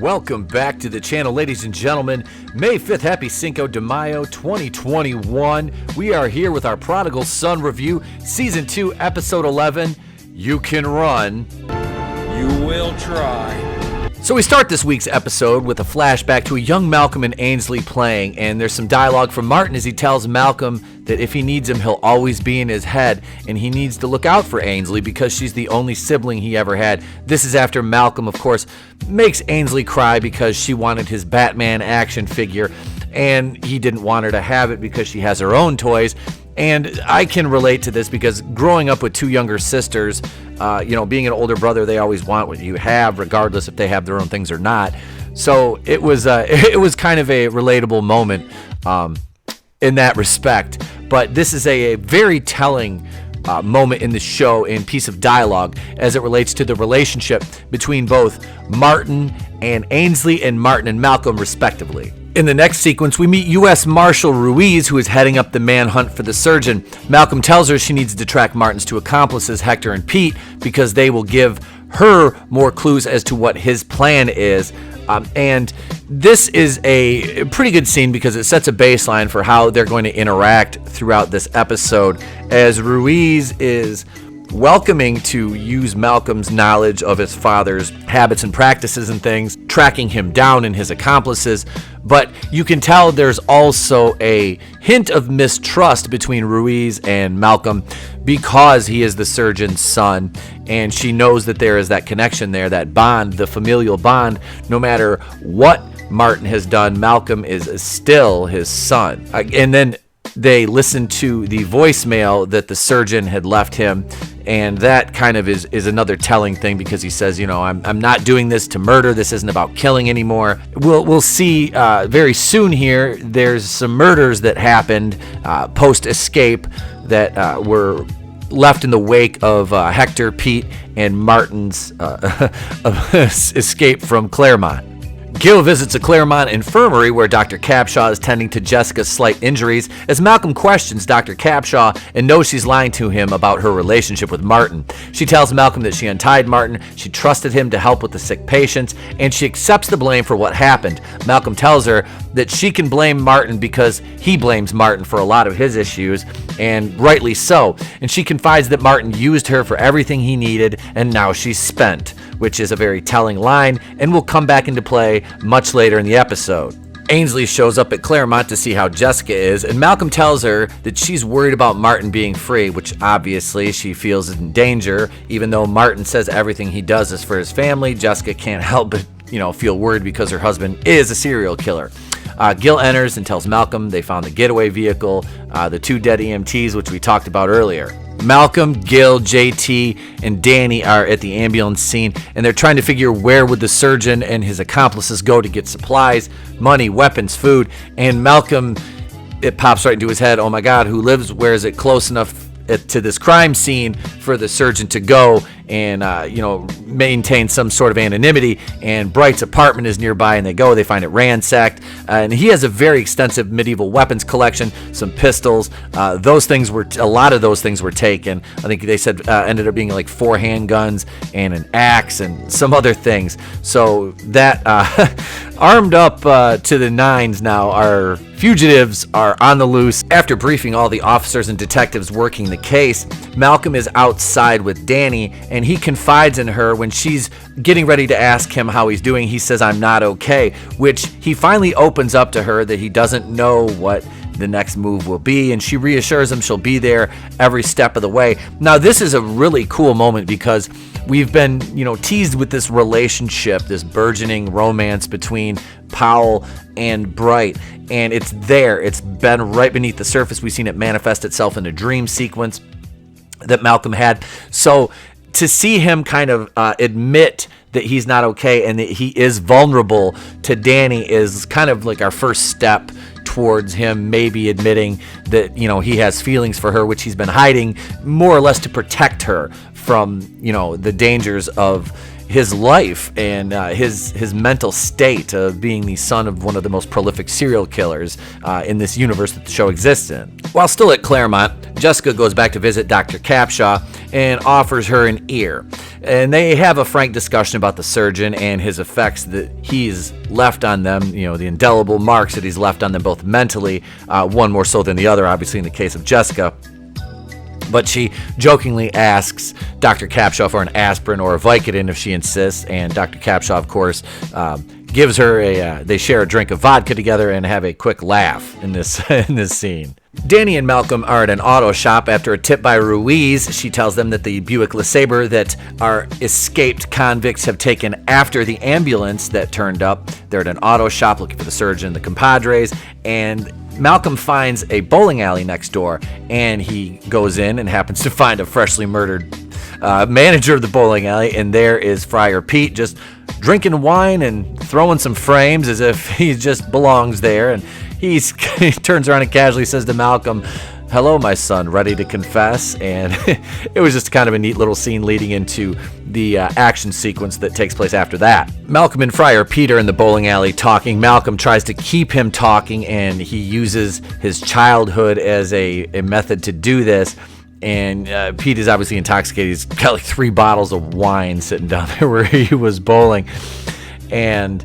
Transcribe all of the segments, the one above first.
Welcome back to the channel, ladies and gentlemen. May 5th, happy Cinco de Mayo 2021. We are here with our Prodigal Son review, Season 2, Episode 11, You Can Run. You will try. So we start this week's episode with a flashback to a young Malcolm and Ainsley playing, and there's some dialogue from Martin as he tells Malcolm that if he needs him, he'll always be in his head, and he needs to look out for Ainsley because she's the only sibling he ever had. This is after Malcolm, of course, makes Ainsley cry because she wanted his Batman action figure, and he didn't want her to have it because she has her own toys. And I can relate to this because growing up with two younger sisters, being an older brother, they always want what you have, regardless if they have their own things or not. So it was kind of a relatable moment in that respect. But this is a very telling moment in the show and piece of dialogue as it relates to the relationship between both Martin and Ainsley and Martin and Malcolm, respectively. In the next sequence, we meet U.S. Marshal Ruiz, who is heading up the manhunt for the surgeon. Malcolm tells her she needs to track Martin's two accomplices, Hector and Pete, because they will give her more clues as to what his plan is. And this is a pretty good scene because it sets a baseline for how they're going to interact throughout this episode, as Ruiz is welcoming to use Malcolm's knowledge of his father's habits and practices and things, tracking him down and his accomplices. But you can tell there's also a hint of mistrust between Ruiz and Malcolm because he is the surgeon's son, and she knows that there is that connection there, that bond, the familial bond. No matter what Martin has done, Malcolm is still his son. And then they listen to the voicemail that the surgeon had left him, and that kind of is another telling thing because he says, I'm not doing this to murder. This isn't about killing anymore. We'll see very soon here. There's some murders that happened post-escape that were left in the wake of Hector, Pete, and Martin's escape from Claremont. Gil visits a Claremont infirmary where Dr. Capshaw is tending to Jessica's slight injuries as Malcolm questions Dr. Capshaw and knows she's lying to him about her relationship with Martin. She tells Malcolm that she untied Martin, she trusted him to help with the sick patients, and she accepts the blame for what happened. Malcolm tells her that she can blame Martin because he blames Martin for a lot of his issues, and rightly so. And she confides that Martin used her for everything he needed, and now she's spent, which is a very telling line and will come back into play much later in the episode. Ainsley shows up at Claremont to see how Jessica is, and Malcolm tells her that she's worried about Martin being free, which obviously she feels in danger. Even though Martin says everything he does is for his family, Jessica can't help but, feel worried because her husband is a serial killer. Gil enters and tells Malcolm they found the getaway vehicle, the two dead EMTs, which we talked about earlier. Malcolm, Gil, JT, and Danny are at the ambulance scene, and they're trying to figure where would the surgeon and his accomplices go to get supplies, money, weapons, food. And Malcolm, it pops right into his head, oh my God, where is it close enough to this crime scene for the surgeon to go and maintain some sort of anonymity? And Bright's apartment is nearby, and they find it ransacked, and he has a very extensive medieval weapons collection, some pistols. A lot of those things were taken. I think they said ended up being like 4 handguns and an axe and some other things. So that armed up to the nines now, our fugitives are on the loose. After briefing all the officers and detectives working the case, Malcolm is outside with Danny, and he confides in her when she's getting ready to ask him how he's doing. He says, I'm not okay, which he finally opens up to her that he doesn't know what the next move will be, and she reassures him she'll be there every step of the way. Now, this is a really cool moment because we've been, teased with this relationship, this burgeoning romance between Powell and Bright, and it's there. It's been right beneath the surface. We've seen it manifest itself in a dream sequence that Malcolm had. So to see him kind of admit that he's not okay and that he is vulnerable to Danny is kind of like our first step towards him maybe admitting that, he has feelings for her, which he's been hiding more or less to protect her from, the dangers of his life and his mental state of being the son of one of the most prolific serial killers in this universe that the show exists in. While still at Claremont, Jessica goes back to visit Dr. Capshaw and offers her an ear. And they have a frank discussion about the surgeon and his effects that he's left on them, the indelible marks that he's left on them both mentally, one more so than the other, obviously in the case of Jessica. But she jokingly asks Dr. Capshaw for an aspirin or a Vicodin if she insists, and Dr. Capshaw, of course, gives her they share a drink of vodka together and have a quick laugh in this scene. Danny and Malcolm are at an auto shop after a tip by Ruiz. She tells them that the Buick LeSabre that our escaped convicts have taken after the ambulance that turned up. They're at an auto shop looking for the surgeon and the compadres, and Malcolm finds a bowling alley next door, and he goes in and happens to find a freshly murdered manager of the bowling alley, and there is Friar Pete just drinking wine and throwing some frames as if he just belongs there. And he turns around and casually says to Malcolm, "Hello, my son, ready to confess?" And it was just kind of a neat little scene leading into the action sequence that takes place after that. Malcolm and Friar Pete are in the bowling alley talking. Malcolm tries to keep him talking, and he uses his childhood as a method to do this. And Pete is obviously intoxicated. He's got like 3 bottles of wine sitting down there where he was bowling. And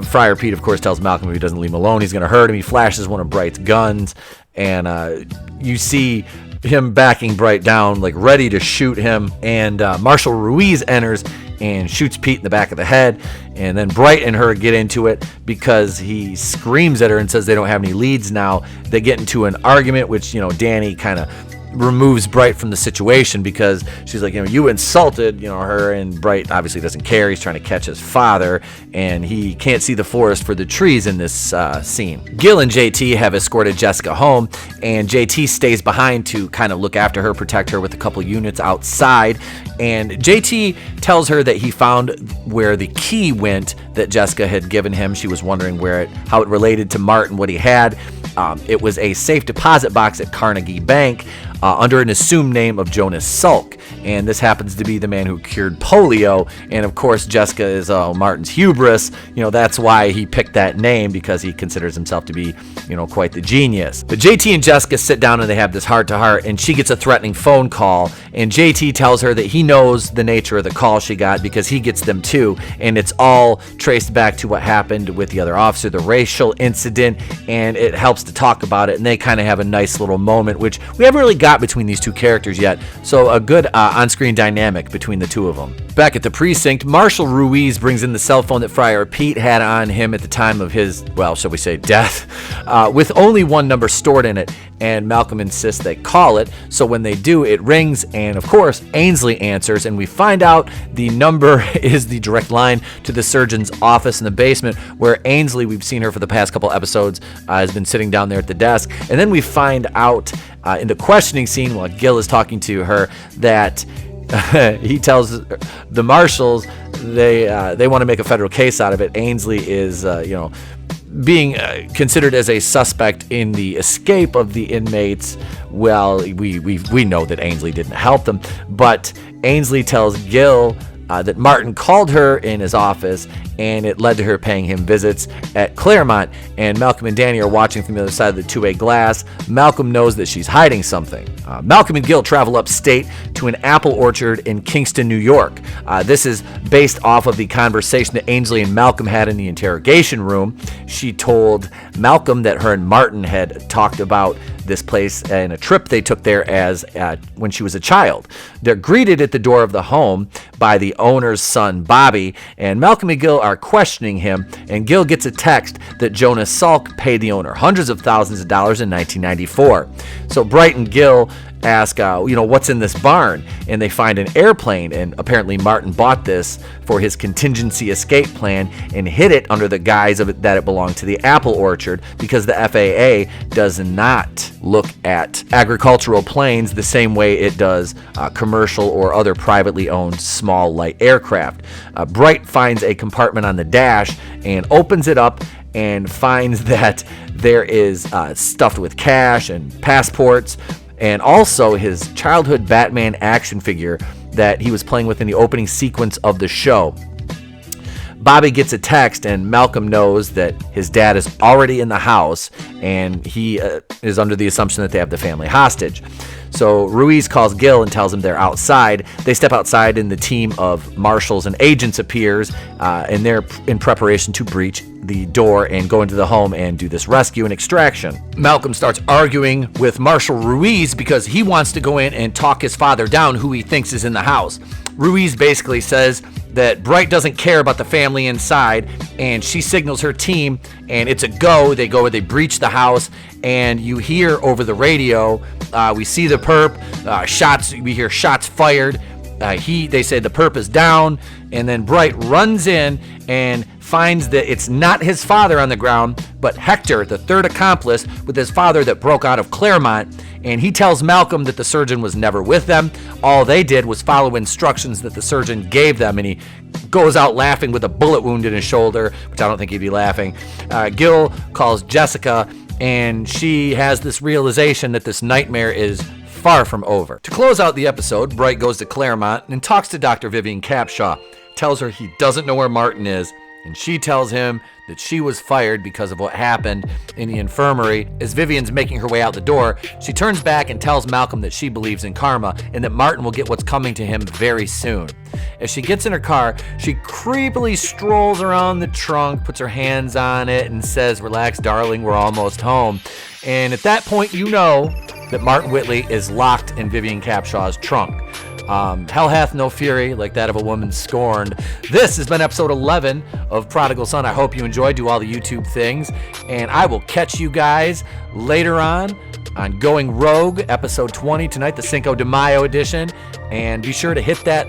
Friar Pete, of course, tells Malcolm if he doesn't leave him alone, he's going to hurt him. He flashes one of Bright's guns, and you see him backing Bright down, like ready to shoot him. And Marshall Ruiz enters and shoots Pete in the back of the head. And then Bright and her get into it because he screams at her and says they don't have any leads now. They get into an argument, which, Danny kind of removes Bright from the situation because she's like, you insulted, her, and Bright obviously doesn't care. He's trying to catch his father, and he can't see the forest for the trees in this scene. Gil and JT have escorted Jessica home, and JT stays behind to kind of look after her, protect her with a couple units outside. And JT tells her that he found where the key went that Jessica had given him. She was wondering how it related to Martin, what he had. It was a safe deposit box at Carnegie Bank under an assumed name of Jonas Salk. And this happens to be the man who cured polio. And of course, Jessica is Martin's hubris. That's why he picked that name, because he considers himself to be, quite the genius. But JT and Jessica sit down and they have this heart-to-heart, and she gets a threatening phone call. And JT tells her that he knows the nature of the call she got because he gets them too. And it's all traced back to what happened with the other officer, the racial incident, and it helps to talk about it. And they kind of have a nice little moment, which we haven't really got between these two characters yet. So a good on-screen dynamic between the two of them. Back at the precinct, Marshall Ruiz brings in the cell phone that Friar Pete had on him at the time of his, shall we say, death, with only one number stored in it, and Malcolm insists they call it. So when they do, it rings, and of course, Ainsley answers, and we find out the number is the direct line to the surgeon's office in the basement, where Ainsley, we've seen her for the past couple episodes, has been sitting down there at the desk. And then we find out in the questioning scene while Gil is talking to her that he tells the marshals they want to make a federal case out of it. Ainsley is, being considered as a suspect in the escape of the inmates. Well, we know that Ainsley didn't help them, but Ainsley tells Gil that Martin called her in his office, and it led to her paying him visits at Claremont. And Malcolm and Danny are watching from the other side of the two-way glass. Malcolm knows that she's hiding something. Malcolm and Gil travel upstate to an apple orchard in Kingston, New York. This is based off of the conversation that Ainsley and Malcolm had in the interrogation room. She told Malcolm that her and Martin had talked about this place and a trip they took there as when she was a child. They're greeted at the door of the home by the owner's son, Bobby, and Malcolm and Gil are questioning him, and Gil gets a text that Jonas Salk paid the owner hundreds of thousands of dollars in 1994. So Bright and Gil ask, what's in this barn? And they find an airplane, and apparently Martin bought this for his contingency escape plan and hid it under the guise of it that it belonged to the apple orchard, because the FAA does not look at agricultural planes the same way it does commercial or other privately owned small light aircraft. Bright finds a compartment on the dash and opens it up and finds that there is stuffed with cash and passports, and also his childhood Batman action figure that he was playing with in the opening sequence of the show. Bobby gets a text, and Malcolm knows that his dad is already in the house, and he is under the assumption that they have the family hostage. So Ruiz calls Gil and tells him they're outside. They step outside, and the team of marshals and agents appears, and they're in preparation to breach the door and go into the home and do this rescue and extraction. Malcolm starts arguing with Marshal Ruiz because he wants to go in and talk his father down, who he thinks is in the house. Ruiz basically says that Bright doesn't care about the family inside, and she signals her team, and it's a go. They breach the house, and you hear over the radio, we see the perp, shots, we hear shots fired. They say the perp is down, and then Bright runs in and finds that it's not his father on the ground, but Hector, the third accomplice with his father that broke out of Claremont, and he tells Malcolm that the surgeon was never with them. All they did was follow instructions that the surgeon gave them, and he goes out laughing with a bullet wound in his shoulder, which I don't think he'd be laughing. Gil calls Jessica, and she has this realization that this nightmare is far from over. To close out the episode, Bright goes to Claremont and talks to Dr. Vivian Capshaw, tells her he doesn't know where Martin is, and she tells him that she was fired because of what happened in the infirmary. As Vivian's making her way out the door, she turns back and tells Malcolm that she believes in karma and that Martin will get what's coming to him very soon. As she gets in her car, she creepily strolls around the trunk, puts her hands on it, and says, "Relax, darling, we're almost home." And at that point, you know that Martin Whitley is locked in Vivian Capshaw's trunk. Hell hath no fury like that of a woman scorned. This has been episode 11 of Prodigal Son. I hope you enjoyed. Do all the YouTube things. And I will catch you guys later on Going Rogue, episode 20 tonight, the Cinco de Mayo edition. And be sure to hit that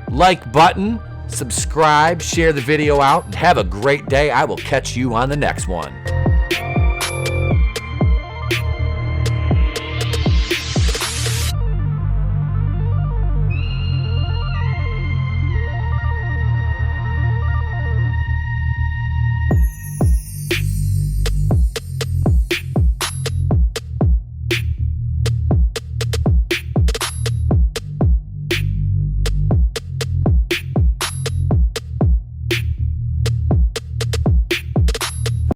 like button, subscribe, share the video out, and have a great day. I will catch you on the next one.